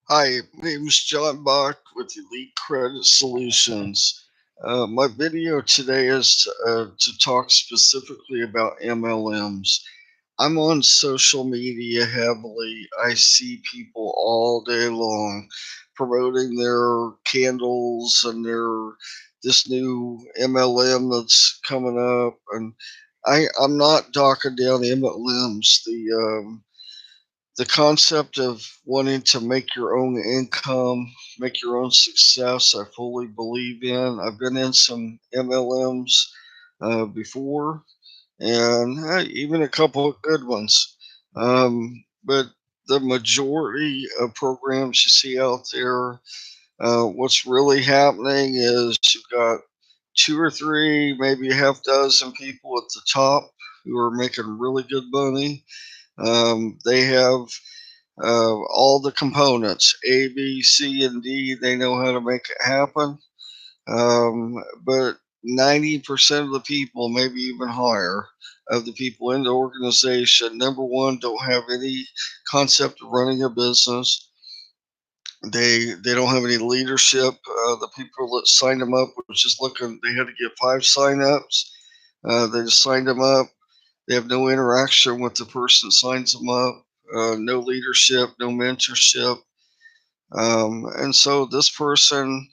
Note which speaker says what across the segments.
Speaker 1: Hi, my name is John Bach with Elite Credit Solutions. My video today is to talk specifically about MLMs. I'm on social media heavily. I see people all day long promoting their candles and their this new MLM that's coming up, and I'm not docking down MLMs. The concept of wanting to make your own income, make your own success, I fully believe in. I've been in some MLMs before, and even a couple of good ones. But the majority of programs you see out there, what's really happening is you've got two or three, maybe a half dozen people at the top who are making really good money. They have all the components A, B, C, and D. They know how to make it happen. But 90% of the people, maybe even higher, of the people in the organization, number one, don't have any concept of running a business. They don't have any leadership. The people that signed them up was just looking. They had to get 5 signups. They just signed them up. They have no interaction with the person that signs them up. No leadership, no mentorship. And so this person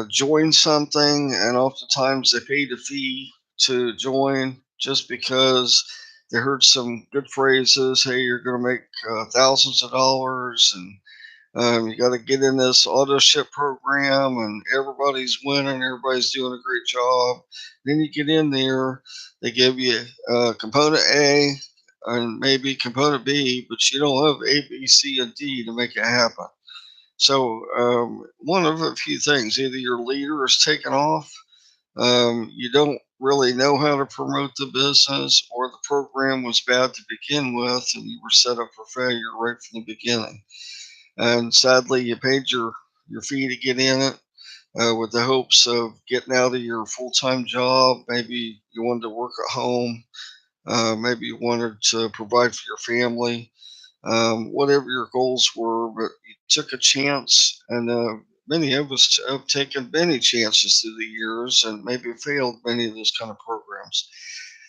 Speaker 1: joined something, and oftentimes they paid a fee to join just because they heard some good phrases. Hey, you're going to make thousands of dollars, and you got to get in this auto ship program, and everybody's winning, everybody's doing a great job. Then you get in there, they give you component A and maybe component B, but you don't have A, B, C, and D to make it happen. So, one of a few things either your leader is taken off, you don't really know how to promote the business, or the program was bad to begin with and you were set up for failure right from the beginning. And sadly, you paid your fee to get in it with the hopes of getting out of your full time job. Maybe you wanted to work at home, maybe you wanted to provide for your family, whatever your goals were, but you took a chance, and many of us have taken many chances through the years and maybe failed many of those kind of programs.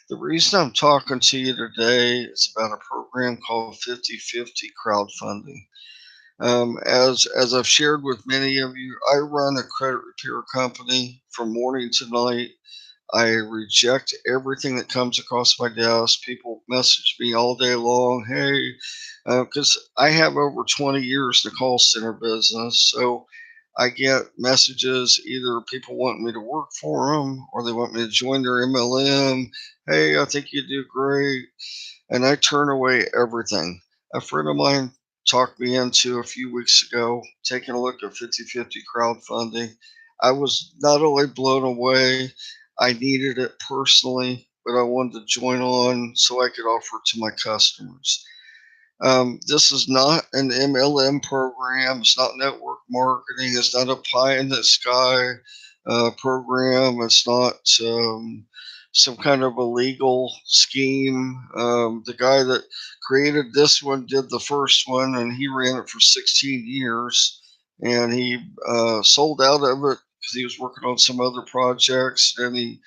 Speaker 1: The reason I'm talking to you today is about a program called 50/50 crowdfunding. As I've shared with many of you, I run a credit repair company from morning to night. I reject everything that comes across my desk. People message me all day long, hey, because I have over 20 years in the call center business. So I get messages, either people want me to work for them or they want me to join their MLM. Hey, I think you do great. And I turn away everything. A friend of mine talked me into a few weeks ago taking a look at 50/50 crowdfunding. I was not only blown away, I needed it personally, but I wanted to join on so I could offer it to my customers. This is not an MLM program. It's not network marketing. It's not a pie in the sky program. It's not some kind of illegal scheme. The guy that created this one did the first one, and he ran it for 16 years, and he sold out of it because he was working on some other projects, and he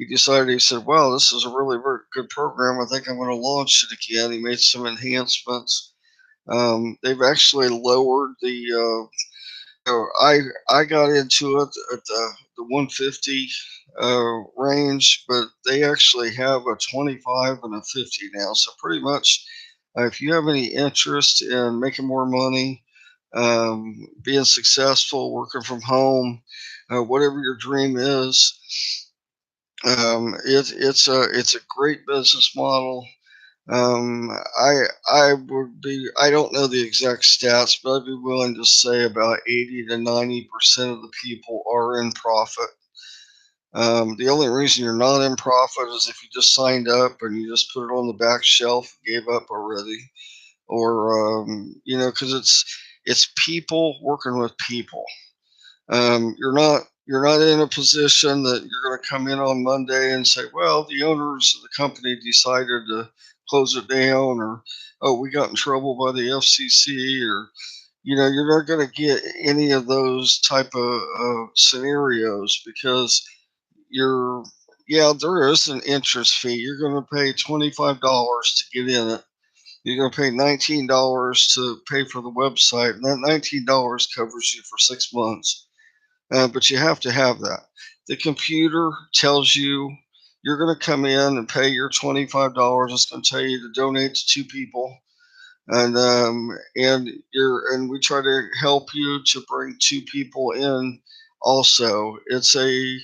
Speaker 1: decided, he said, wow, this is a really very good program. I think I'm going to launch it again. He made some enhancements. They've actually lowered I got into it at the 150 range, but they actually have a 25 and a 50 now. So pretty much, if you have any interest in making more money, being successful, working from home, whatever your dream is, it's a great business model. Um, I I don't know the exact stats, but I'd be willing to say about 80 to 90% of the people are in profit. The only reason you're not in profit is if you just signed up and you just put it on the back shelf, gave up already, or because it's people working with people. You're not in a position that you're going to come in on Monday and say, well, the owners of the company decided to close it down, or oh, we got in trouble by the FCC, or you're not going to get any of those type of scenarios because you're, yeah, there is an interest fee. You're going to pay $25 to get in it. You're going to pay $19 to pay for the website, and that $19 covers you for 6 months. But you have to have that. The computer tells you you're going to come in and pay your $25. It's going to tell you to donate to two people, and we try to help you to bring two people in. Also, it's a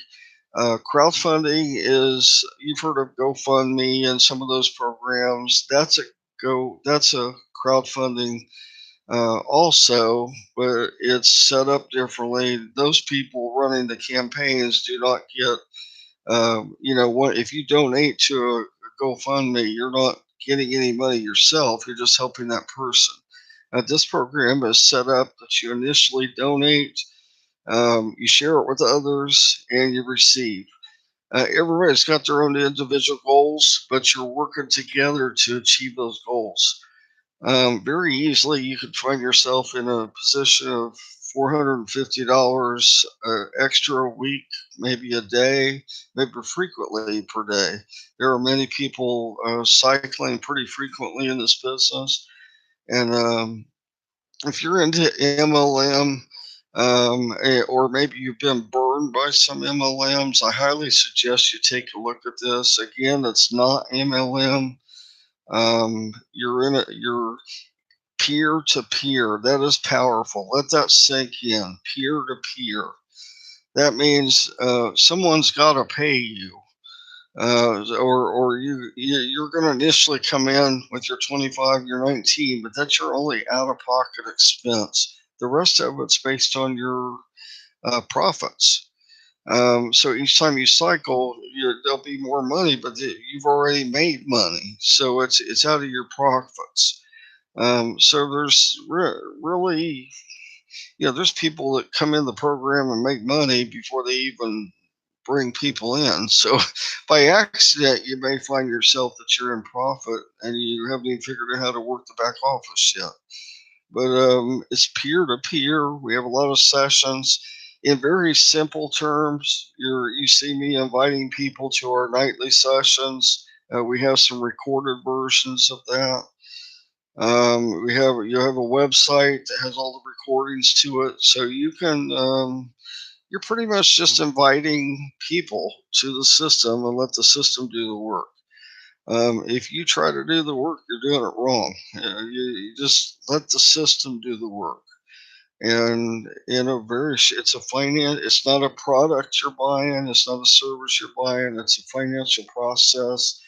Speaker 1: crowdfunding is, you've heard of GoFundMe and some of those programs. That's a crowdfunding also, but it's set up differently. Those people running the campaigns do not get, what if you donate to a GoFundMe, you're not getting any money yourself. You're just helping that person. This program is set up that you initially donate, you share it with others, and you receive. Everybody's got their own individual goals, but you're working together to achieve those goals. Very easily, you could find yourself in a position of $450 extra a week, maybe a day, maybe frequently per day. There are many people cycling pretty frequently in this business. And if you're into MLM, or maybe you've been burned by some MLMs, I highly suggest you take a look at this. Again, it's not MLM. You're peer to peer. That is powerful. Let that sink in. Peer to peer. That means someone's got to pay you, or you're going to initially come in with your 25, your 19, but that's your only out of pocket expense. The rest of it's based on your profits. So each time you cycle, there'll be more money, but you've already made money, so it's out of your profits. So there's really, there's people that come in the program and make money before they even bring people in. So by accident, you may find yourself that you're in profit and you haven't even figured out how to work the back office yet. But it's peer to peer. We have a lot of sessions. In very simple terms, you see me inviting people to our nightly sessions. We have some recorded versions of that. You have a website that has all the recordings to it, so you're pretty much just inviting people to the system and let the system do the work. If you try to do the work, you're doing it wrong. You just let the system do the work. And it's a finance. It's not a product you're buying. It's not a service you're buying. It's a financial process.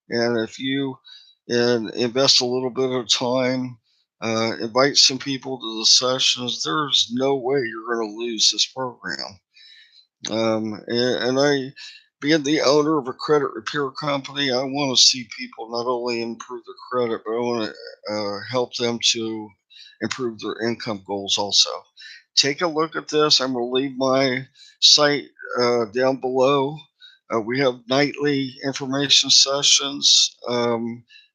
Speaker 1: And if you invest a little bit of time, invite some people to the sessions, there's no way you're going to lose this program. Being the owner of a credit repair company, I want to see people not only improve their credit, but I want to help them to improve their income goals also. Take a look at this. I'm going to leave my site down below. We have nightly information sessions.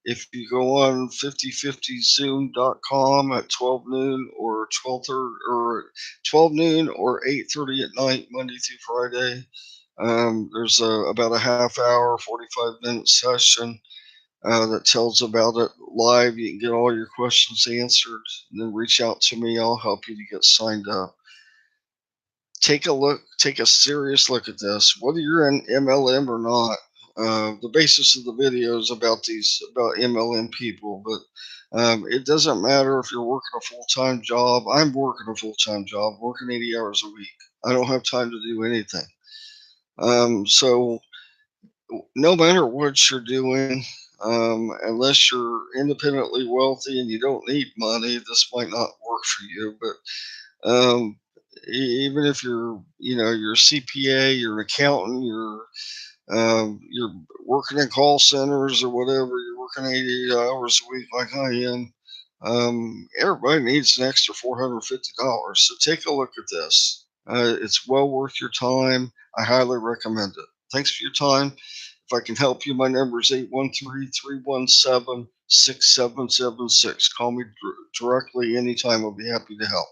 Speaker 1: If you go on 5050zoom.com at 12 noon or 12 noon or 8:30 at night, Monday through Friday, there's about a half hour, 45-minute session that tells about it live. You can get all your questions answered, and then reach out to me. I'll help you to get signed up. Take a serious look at this, whether you're in MLM or not. The basis of the video is about MLM people, but it doesn't matter if you're working a full-time job. I'm working a full-time job, working 80 hours a week. I don't have time to do anything. So no matter what you're doing, unless you're independently wealthy and you don't need money, this might not work for you. But even if you're a CPA, you're an accountant, you're working in call centers or whatever, you're working 80 hours a week like I am. Everybody needs an extra $450. So take a look at this. It's well worth your time. I highly recommend it. Thanks for your time. If I can help you, my number is 813-317-6776. Call me directly anytime. I'll be happy to help.